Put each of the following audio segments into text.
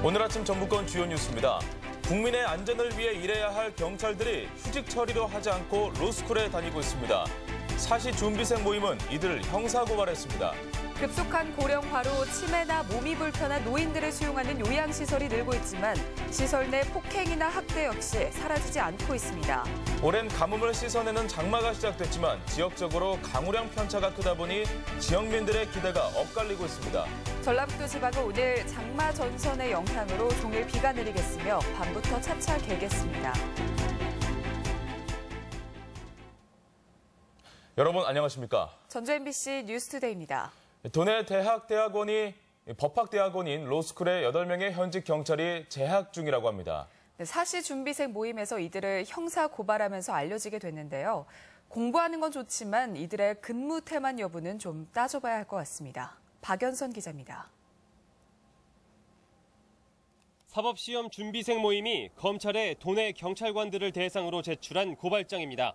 오늘 아침 전북권 주요 뉴스입니다. 국민의 안전을 위해 일해야 할 경찰들이 휴직 처리도 하지 않고 로스쿨에 다니고 있습니다. 사시 준비생 모임은 이들을 형사고발했습니다. 급속한 고령화로 치매나 몸이 불편한 노인들을 수용하는 요양시설이 늘고 있지만 시설 내 폭행이나 학대 역시 사라지지 않고 있습니다. 오랜 가뭄을 씻어내는 장마가 시작됐지만 지역적으로 강우량 편차가 크다 보니 지역민들의 기대가 엇갈리고 있습니다. 전라북도 지방은 오늘 장마 전선의 영향으로 종일 비가 내리겠으며 밤부터 차차 개겠습니다. 여러분 안녕하십니까? 전주 MBC 뉴스투데이입니다. 도내 법학대학원인 로스쿨의 8명의 현직 경찰이 재학 중이라고 합니다. 사시 준비생 모임에서 이들을 형사 고발하면서 알려지게 됐는데요. 공부하는 건 좋지만 이들의 근무 태만 여부는 좀 따져봐야 할 것 같습니다. 박연선 기자입니다. 사법시험 준비생 모임이 검찰에 도내 경찰관들을 대상으로 제출한 고발장입니다.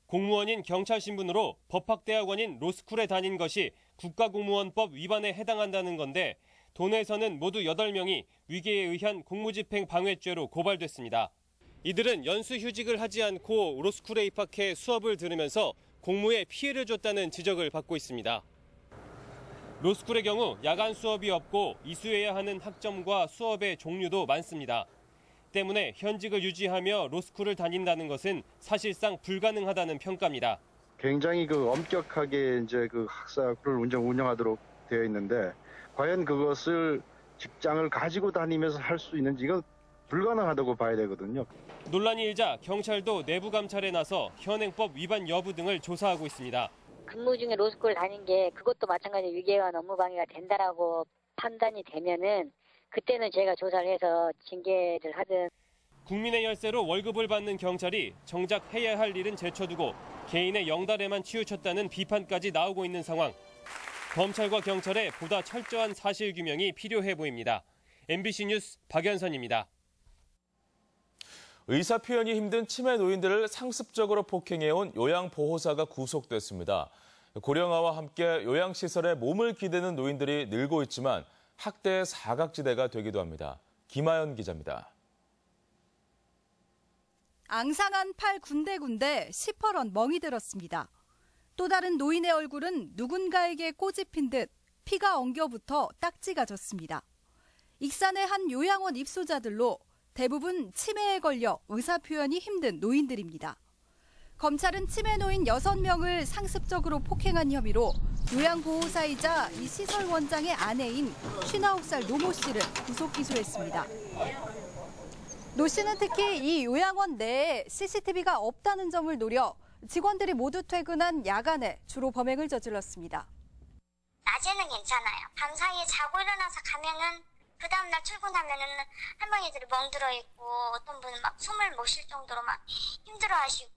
공무원인 경찰 신분으로 법학대학원인 로스쿨에 다닌 것이 국가공무원법 위반에 해당한다는 건데 도내에서는 모두 8명이 위계에 의한 공무집행 방해죄로 고발됐습니다. 이들은 연수휴직을 하지 않고 로스쿨에 입학해 수업을 들으면서 공무에 피해를 줬다는 지적을 받고 있습니다. 로스쿨의 경우 야간 수업이 없고 이수해야 하는 학점과 수업의 종류도 많습니다. 때문에 현직을 유지하며 로스쿨을 다닌다는 것은 사실상 불가능하다는 평가입니다. 굉장히 엄격하게 이제 학사를 운영하도록 되어 있는데 과연 그것을 직장을 가지고 다니면서 할 수 있는지 이건 불가능하다고 봐야 되거든요. 논란이 일자 경찰도 내부 감찰에 나서 현행법 위반 여부 등을 조사하고 있습니다. 근무 중에 로스쿨 다닌 게 그것도 마찬가지로 위계와 업무 방해가 된다라고 판단이 되면은 그때는 제가 조사를 해서 징계를 하든. 국민의 열쇠로 월급을 받는 경찰이 정작 해야 할 일은 제쳐두고 개인의 영달에만 치우쳤다는 비판까지 나오고 있는 상황. 검찰과 경찰의 보다 철저한 사실규명이 필요해 보입니다. MBC 뉴스 박연선입니다. 의사 표현이 힘든 치매 노인들을 상습적으로 폭행해온 요양보호사가 구속됐습니다. 고령화와 함께 요양시설에 몸을 기대는 노인들이 늘고 있지만 학대의 사각지대가 되기도 합니다. 김하연 기자입니다. 앙상한 팔 군데군데 시퍼런 멍이 들었습니다. 또 다른 노인의 얼굴은 누군가에게 꼬집힌 듯 피가 엉겨붙어 딱지가 졌습니다. 익산의 한 요양원 입소자들로 대부분 치매에 걸려 의사 표현이 힘든 노인들입니다. 검찰은 치매 노인 6명을 상습적으로 폭행한 혐의로 요양보호사이자 이 시설 원장의 아내인 59살 노모 씨를 구속 기소했습니다. 노 씨는 특히 이 요양원 내에 CCTV가 없다는 점을 노려 직원들이 모두 퇴근한 야간에 주로 범행을 저질렀습니다. 낮에는 괜찮아요. 밤사이에 자고 일어나서 가면은 그 다음날 출근하면은 할머니들이 멍들어 있고 어떤 분은 막 숨을 못 쉴 정도로 막 힘들어하시고.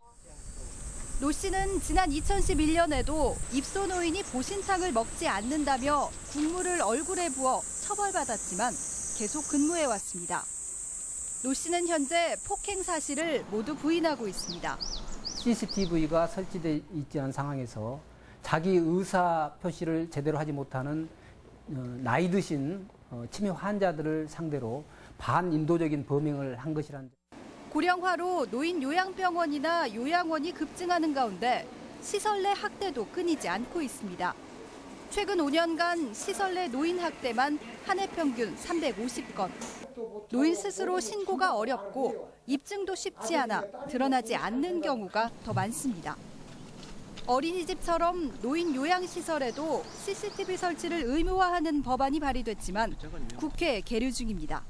노 씨는 지난 2011년에도 입소 노인이 보신탕을 먹지 않는다며 국물을 얼굴에 부어 처벌받았지만 계속 근무해왔습니다. 노 씨는 현재 폭행 사실을 모두 부인하고 있습니다. CCTV가 설치되어 있지 않은 상황에서 자기 의사 표시를 제대로 하지 못하는 나이 드신 치매 환자들을 상대로 반인도적인 범행을 한 것이란. 고령화로 노인 요양병원이나 요양원이 급증하는 가운데 시설 내 학대도 끊이지 않고 있습니다. 최근 5년간 시설 내 노인 학대만 한 해 평균 350건. 노인 스스로 신고가 어렵고 입증도 쉽지 않아 드러나지 않는 경우가 더 많습니다. 어린이집처럼 노인 요양시설에도 CCTV 설치를 의무화하는 법안이 발의됐지만 국회에 계류 중입니다.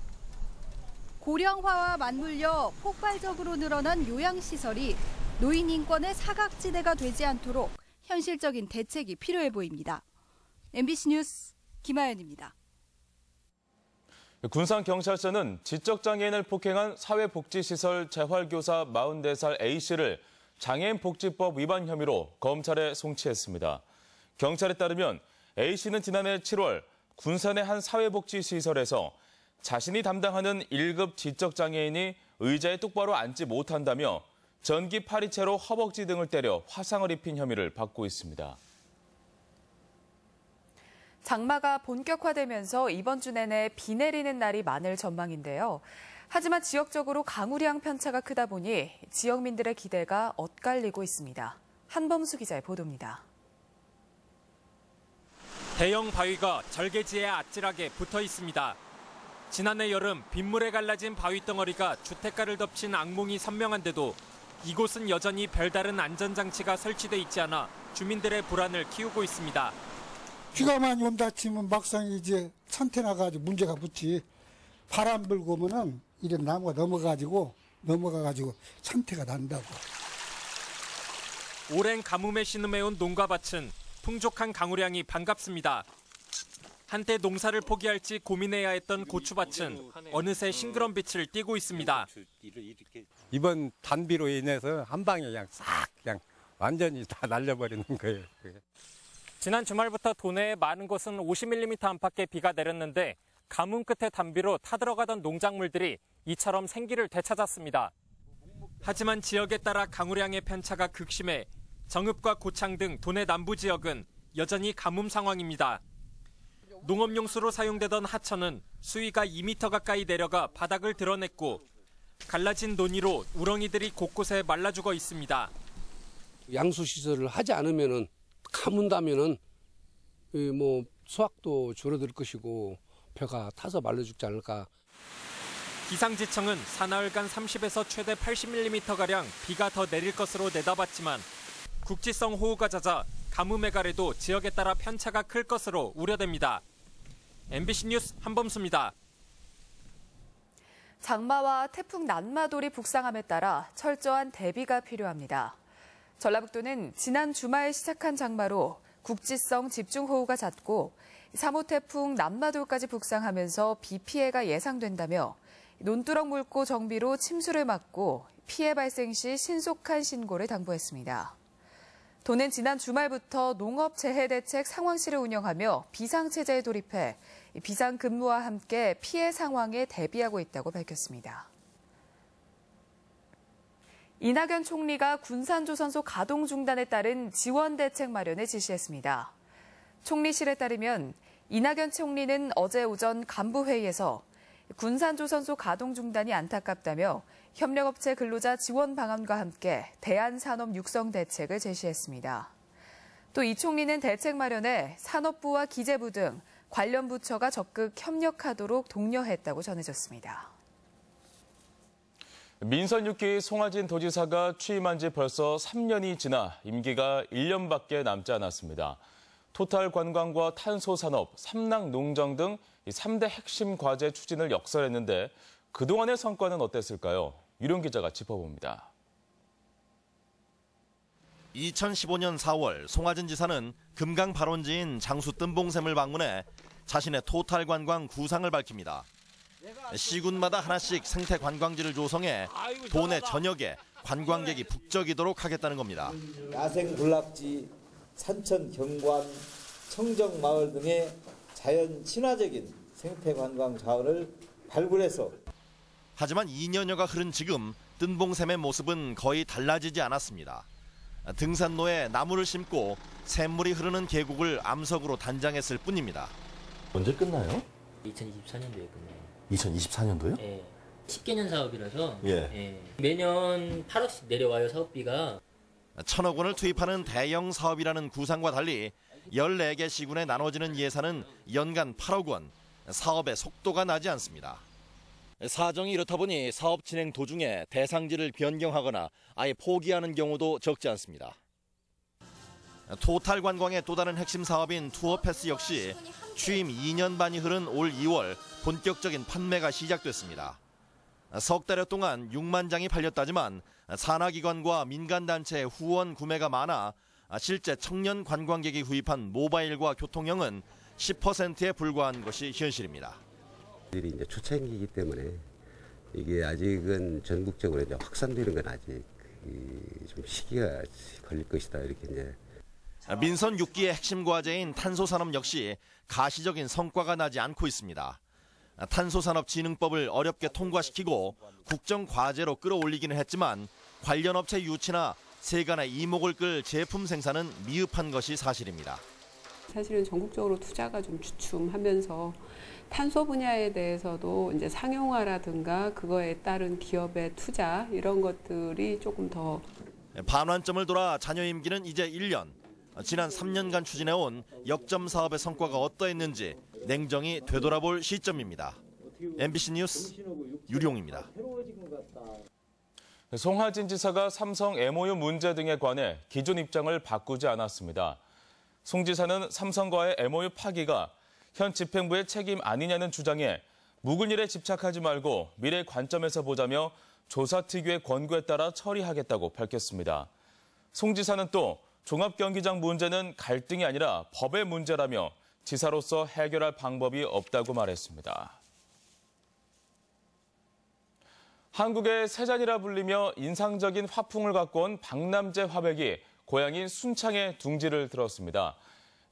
고령화와 맞물려 폭발적으로 늘어난 요양시설이 노인 인권의 사각지대가 되지 않도록 현실적인 대책이 필요해 보입니다. MBC 뉴스 김하연입니다. 군산경찰서는 지적장애인을 폭행한 사회복지시설 재활교사 44살 A씨를 장애인복지법 위반 혐의로 검찰에 송치했습니다. 경찰에 따르면 A씨는 지난해 7월 군산의 한 사회복지시설에서 자신이 담당하는 1급 지적장애인이 의자에 똑바로 앉지 못한다며 전기 파리채로 허벅지 등을 때려 화상을 입힌 혐의를 받고 있습니다. 장마가 본격화되면서 이번 주 내내 비 내리는 날이 많을 전망인데요. 하지만 지역적으로 강우량 편차가 크다 보니 지역민들의 기대가 엇갈리고 있습니다. 한범수 기자의 보도입니다. 대형 바위가 절개지에 아찔하게 붙어 있습니다. 지난해 여름 빗물에 갈라진 바위 덩어리가 주택가를 덮친 악몽이 선명한데도 이곳은 여전히 별다른 안전장치가 설치돼 있지 않아 주민들의 불안을 키우고 있습니다. 비가 많이 온다 치면 막상 이제 천태 나가지고 문제가 붙지. 바람 불고 오면은 이런 나무가 넘어가가지고 천태가 난다고. 오랜 가뭄에 신음해온 농가밭은 풍족한 강우량이 반갑습니다. 한때 농사를 포기할지 고민해야 했던 고추밭은 어느새 싱그런 빛을 띠고 있습니다. 이번 단비로 인해서 한 방에 그냥 완전히 다 날려버리는 거예요. 지난 주말부터 도내의 많은 곳은 50mm 안팎의 비가 내렸는데 가뭄 끝에 단비로 타들어가던 농작물들이 이처럼 생기를 되찾았습니다. 하지만 지역에 따라 강우량의 편차가 극심해 정읍과 고창 등 도내 남부 지역은 여전히 가뭄 상황입니다. 농업용수로 사용되던 하천은 수위가 2m 가까이 내려가 바닥을 드러냈고 갈라진 논이로 우렁이들이 곳곳에 말라 죽어 있습니다. 양수시설을 하지 않으면은 가문다면은 수확도 줄어들 것이고 벼가 타서 말라 죽지 않을까. 기상지청은 사나흘간 30에서 최대 80mm가량 비가 더 내릴 것으로 내다봤지만 국지성 호우가 잦아 가뭄의 가래도 지역에 따라 편차가 클 것으로 우려됩니다. MBC 뉴스 한범수입니다. 장마와 태풍 난마돌이 북상함에 따라 철저한 대비가 필요합니다. 전라북도는 지난 주말 시작한 장마로 국지성 집중호우가 잦고 3호 태풍 난마돌까지 북상하면서 비 피해가 예상된다며 논두렁 물고 정비로 침수를 막고 피해 발생 시 신속한 신고를 당부했습니다. 도는 지난 주말부터 농업재해대책 상황실을 운영하며 비상체제에 돌입해 비상근무와 함께 피해 상황에 대비하고 있다고 밝혔습니다. 이낙연 총리가 군산조선소 가동 중단에 따른 지원 대책 마련을 지시했습니다. 총리실에 따르면 이낙연 총리는 어제 오전 간부회의에서 군산조선소 가동 중단이 안타깝다며 협력업체 근로자 지원 방안과 함께 대한산업 육성 대책을 제시했습니다. 또 이 총리는 대책 마련에 산업부와 기재부 등 관련 부처가 적극 협력하도록 독려했다고 전해졌습니다. 민선 6기 송하진 도지사가 취임한 지 벌써 3년이 지나 임기가 1년밖에 남지 않았습니다. 토탈 관광과 탄소 산업, 삼락 농정 등 3대 핵심 과제 추진을 역설했는데 그동안의 성과는 어땠을까요? 유룡 기자가 짚어봅니다. 2015년 4월 송하진 지사는 금강 발원지인 장수 뜸봉샘을 방문해 자신의 토탈 관광 구상을 밝힙니다. 시군마다 하나씩 생태 관광지를 조성해 도내 전역에 관광객이 북적이도록 하겠다는 겁니다. 야생 군락지, 산천 경관, 청정 마을 등의 자연 친화적인 생태 관광 자원을 발굴해서 하지만 2년여가 흐른 지금 뜸봉샘의 모습은 거의 달라지지 않았습니다. 등산로에 나무를 심고 샘물이 흐르는 계곡을 암석으로 단장했을 뿐입니다. 언제 끝나요? 2024년도에 끝나요. 2024년도요? 예. 10개년 사업이라서 예. 매년 8억씩 내려와요, 사업비가. 1,000억 원을 투입하는 대형 사업이라는 구상과 달리 14개 시군에 나눠지는 예산은 연간 8억 원, 사업의 속도가 나지 않습니다. 사정이 이렇다 보니 사업 진행 도중에 대상지를 변경하거나 아예 포기하는 경우도 적지 않습니다. 토탈 관광의 또 다른 핵심 사업인 투어패스 역시 취임 2년 반이 흐른 올 2월 본격적인 판매가 시작됐습니다. 석 달여 동안 6만 장이 팔렸다지만 산하기관과 민간단체의 후원 구매가 많아 실제 청년 관광객이 구입한 모바일과 교통형은 10%에 불과한 것이 현실입니다. 이제 초창기이기 때문에 이게 아직은 전국적으로 이제 확산되는 건 아직 좀 시기가 걸릴 것이다 이렇게 이제. 민선 6기의 핵심 과제인 탄소산업 역시 가시적인 성과가 나지 않고 있습니다. 탄소산업진흥법을 어렵게 통과시키고 국정과제로 끌어올리기는 했지만 관련 업체 유치나 세간의 이목을 끌 제품 생산은 미흡한 것이 사실입니다. 사실은 전국적으로 투자가 좀 주춤하면서 탄소 분야에 대해서도 이제 상용화라든가 그거에 따른 기업의 투자 이런 것들이 조금 더 반환점을 돌아 자녀 임기는 이제 1년. 지난 3년간 추진해온 역점 사업의 성과가 어떠했는지 냉정히 되돌아볼 시점입니다. MBC 뉴스 유룡입니다. 송하진 지사가 삼성 MOU 문제 등에 관해 기존 입장을 바꾸지 않았습니다. 송 지사는 삼성과의 MOU 파기가 현 집행부의 책임 아니냐는 주장에 묵은 일에 집착하지 말고 미래 관점에서 보자며 조사특위의 권고에 따라 처리하겠다고 밝혔습니다. 송 지사는 또 종합경기장 문제는 갈등이 아니라 법의 문제라며 지사로서 해결할 방법이 없다고 말했습니다. 한국의 세잔이라 불리며 인상적인 화풍을 갖고 온 박남재 화백이 고향인 순창에 둥지를 들었습니다.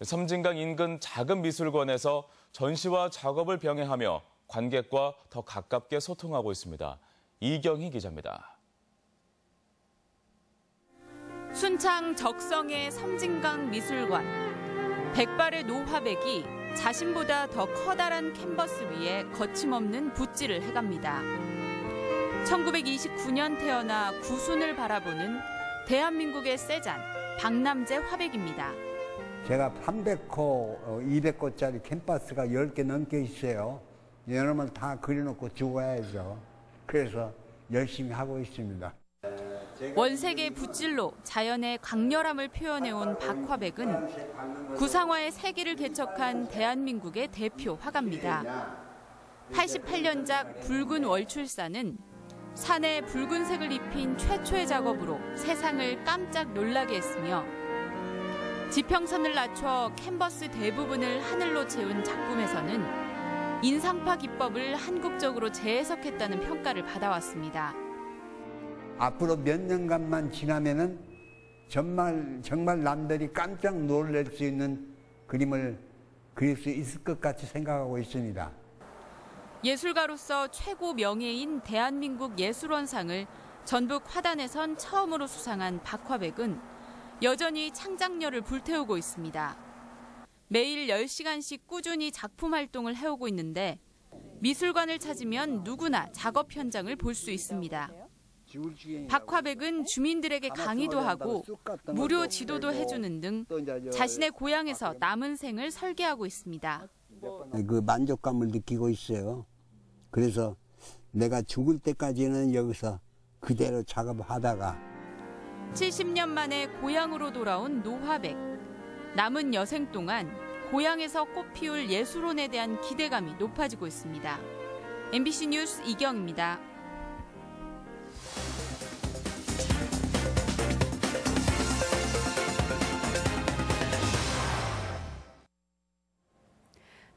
섬진강 인근 작은 미술관에서 전시와 작업을 병행하며 관객과 더 가깝게 소통하고 있습니다. 이경희 기자입니다. 순창 적성의 섬진강 미술관. 백발의 노화백이 자신보다 더 커다란 캔버스 위에 거침없는 붓질을 해갑니다. 1929년 태어나 구순을 바라보는 대한민국의 세잔, 박남재 화백입니다. 제가 300호, 200호짜리 캔버스가 10개 넘게 있어요. 여러분 다 그려놓고 죽어야죠. 그래서 열심히 하고 있습니다. 원색의 붓질로 자연의 강렬함을 표현해온 박화백은 구상화의 세기를 개척한 대한민국의 대표 화가입니다. 88년작 붉은 월출사는 산에 붉은색을 입힌 최초의 작업으로 세상을 깜짝 놀라게 했으며 지평선을 낮춰 캔버스 대부분을 하늘로 채운 작품에서는 인상파 기법을 한국적으로 재해석했다는 평가를 받아왔습니다. 앞으로 몇 년간만 지나면은 정말 남들이 깜짝 놀랄 수 있는 그림을 그릴 수 있을 것 같이 생각하고 있습니다. 예술가로서 최고 명예인 대한민국 예술원상을 전북 화단에선 처음으로 수상한 박화백은 여전히 창작열을 불태우고 있습니다. 매일 10시간씩 꾸준히 작품 활동을 해오고 있는데 미술관을 찾으면 누구나 작업 현장을 볼 수 있습니다. 박화백은 주민들에게 강의도 하고 무료 지도도 해주는 등 자신의 고향에서 남은 생을 설계하고 있습니다. 그 만족감을 느끼고 있어요. 그래서 내가 죽을 때까지는 여기서 그대로 작업하다가 70년 만에 고향으로 돌아온 노화백. 남은 여생 동안 고향에서 꽃피울 예술혼에 대한 기대감이 높아지고 있습니다. MBC 뉴스 이경입니다.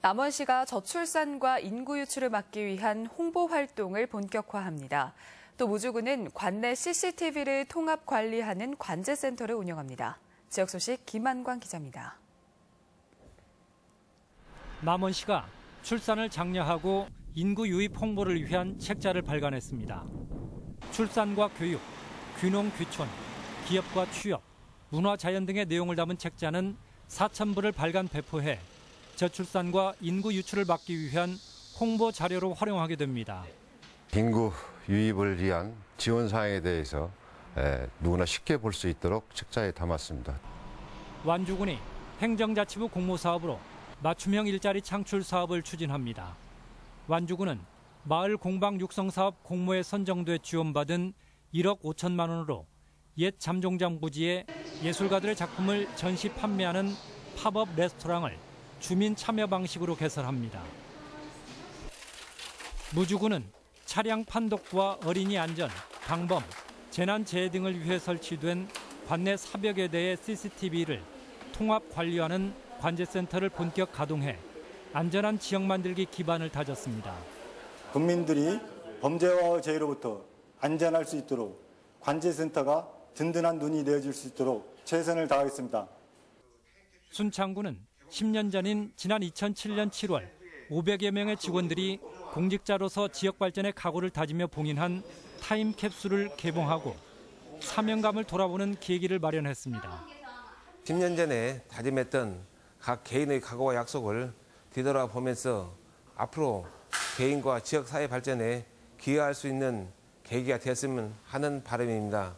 남원시가 저출산과 인구 유출을 막기 위한 홍보 활동을 본격화합니다. 또 무주군은 관내 CCTV를 통합 관리하는 관제센터를 운영합니다. 지역 소식 김한광 기자입니다. 남원시가 출산을 장려하고 인구 유입 홍보를 위한 책자를 발간했습니다. 출산과 교육, 귀농 귀촌, 기업과 취업, 문화 자연 등의 내용을 담은 책자는 4,000부를 발간 배포해 저출산과 인구 유출을 막기 위한 홍보 자료로 활용하게 됩니다. 인구 유입을 위한 지원 사항에 대해서 누구나 쉽게 볼 수 있도록 책자에 담았습니다. 완주군이 행정자치부 공모사업으로 맞춤형 일자리 창출 사업을 추진합니다. 완주군은 마을 공방 육성 사업 공모에 선정돼 지원받은 1억 5천만 원으로 옛 잠종장 부지에 예술가들의 작품을 전시 판매하는 팝업 레스토랑을 주민 참여 방식으로 개설합니다. 무주군은 차량 판독과 어린이 안전, 방범, 재난 재해 등을 위해 설치된 관내 400여 대의 CCTV를 통합 관리하는 관제센터를 본격 가동해 안전한 지역 만들기 기반을 다졌습니다. 국민들이 범죄와 재해로부터 안전할 수 있도록 관제센터가 든든한 눈이 되어줄 수 있도록 최선을 다하겠습니다. 순창구는 10년 전인 지난 2007년 7월 500여 명의 직원들이 공직자로서 지역 발전의 각오를 다지며 봉인한 타임캡슐을 개봉하고 사명감을 돌아보는 계기를 마련했습니다. 10년 전에 다짐했던 각 개인의 각오와 약속을 뒤돌아보면서 앞으로 개인과 지역사회 발전에 기여할 수 있는 계기가 되었으면 하는 바람입니다.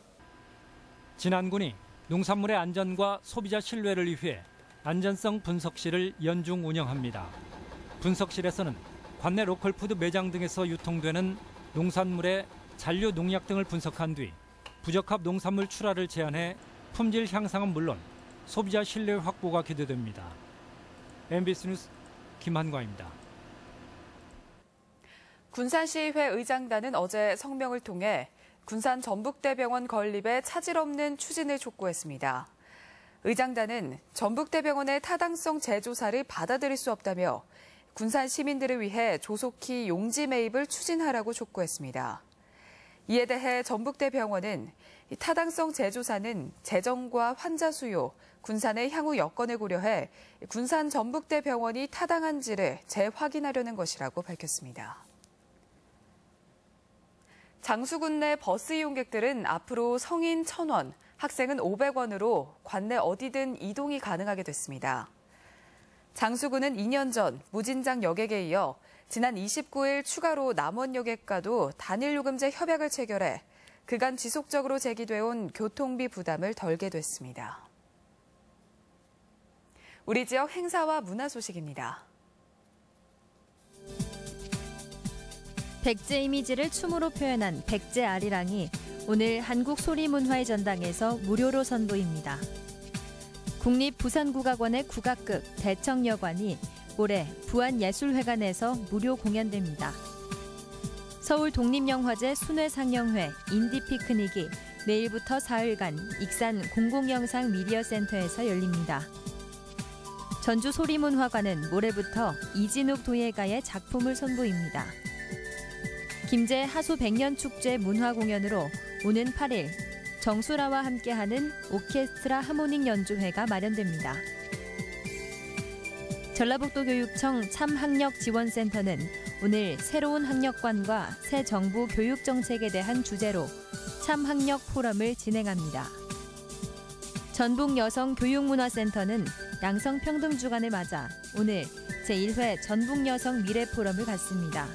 진안군이 농산물의 안전과 소비자 신뢰를 위해 안전성 분석실을 연중 운영합니다. 분석실에서는 관내 로컬푸드 매장 등에서 유통되는 농산물의 잔류 농약 등을 분석한 뒤 부적합 농산물 출하를 제한해 품질 향상은 물론 소비자 신뢰 확보가 기대됩니다. MBC 뉴스 김한과입니다. 군산시의회 의장단은 어제 성명을 통해 군산 전북대병원 건립에 차질 없는 추진을 촉구했습니다. 의장단은 전북대병원의 타당성 재조사를 받아들일 수 없다며 군산 시민들을 위해 조속히 용지 매입을 추진하라고 촉구했습니다. 이에 대해 전북대병원은 타당성 재조사는 재정과 환자 수요, 군산의 향후 여건을 고려해 군산 전북대병원이 타당한지를 재확인하려는 것이라고 밝혔습니다. 장수군 내 버스 이용객들은 앞으로 성인 1,000원, 학생은 500원으로 관내 어디든 이동이 가능하게 됐습니다. 장수군은 2년 전 무진장 여객에 이어 지난 29일 추가로 남원 여객과도 단일 요금제 협약을 체결해 그간 지속적으로 제기돼온 교통비 부담을 덜게 됐습니다. 우리 지역 행사와 문화 소식입니다. 백제 이미지를 춤으로 표현한 백제 아리랑이 오늘 한국소리문화의 전당에서 무료로 선보입니다. 국립부산국악원의 국악극 대청여관이 올해 부안예술회관에서 무료 공연됩니다. 서울 독립영화제 순회상영회 인디피크닉이 내일부터 사흘간 익산 공공영상 미디어센터에서 열립니다. 전주소리문화관은 모레부터 이진욱 도예가의 작품을 선보입니다. 김제 하수 100년 축제 문화 공연으로 오는 8일 정수라와 함께하는 오케스트라 하모닉 연주회가 마련됩니다. 전라북도 교육청 참학력지원센터는 오늘 새로운 학력관과 새 정부 교육정책에 대한 주제로 참학력 포럼을 진행합니다. 전북여성교육문화센터는 양성평등주간을 맞아 오늘 제1회 전북여성미래포럼을 갖습니다.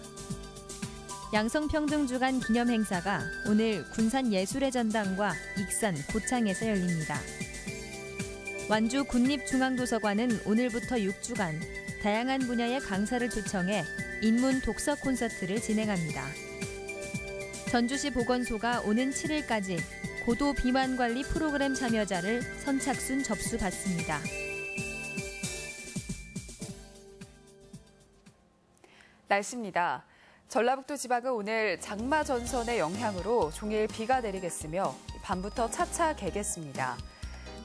양성평등주간 기념행사가 오늘 군산예술의 전당과 익산 고창에서 열립니다. 완주 국립중앙도서관은 오늘부터 6주간 다양한 분야의 강사를 초청해 인문 독서 콘서트를 진행합니다. 전주시 보건소가 오는 7일까지 고도 비만 관리 프로그램 참여자를 선착순 접수받습니다. 날씨입니다. 전라북도 지방은 오늘 장마 전선의 영향으로 종일 비가 내리겠으며 밤부터 차차 개겠습니다.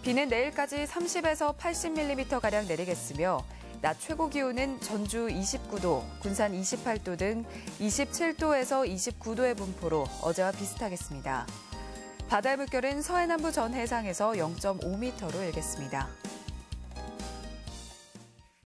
비는 내일까지 30에서 80mm가량 내리겠으며 낮 최고 기온은 전주 29도, 군산 28도 등 27도에서 29도의 분포로 어제와 비슷하겠습니다. 바다의 물결은 서해남부 전 해상에서 0.5m로 일겠습니다.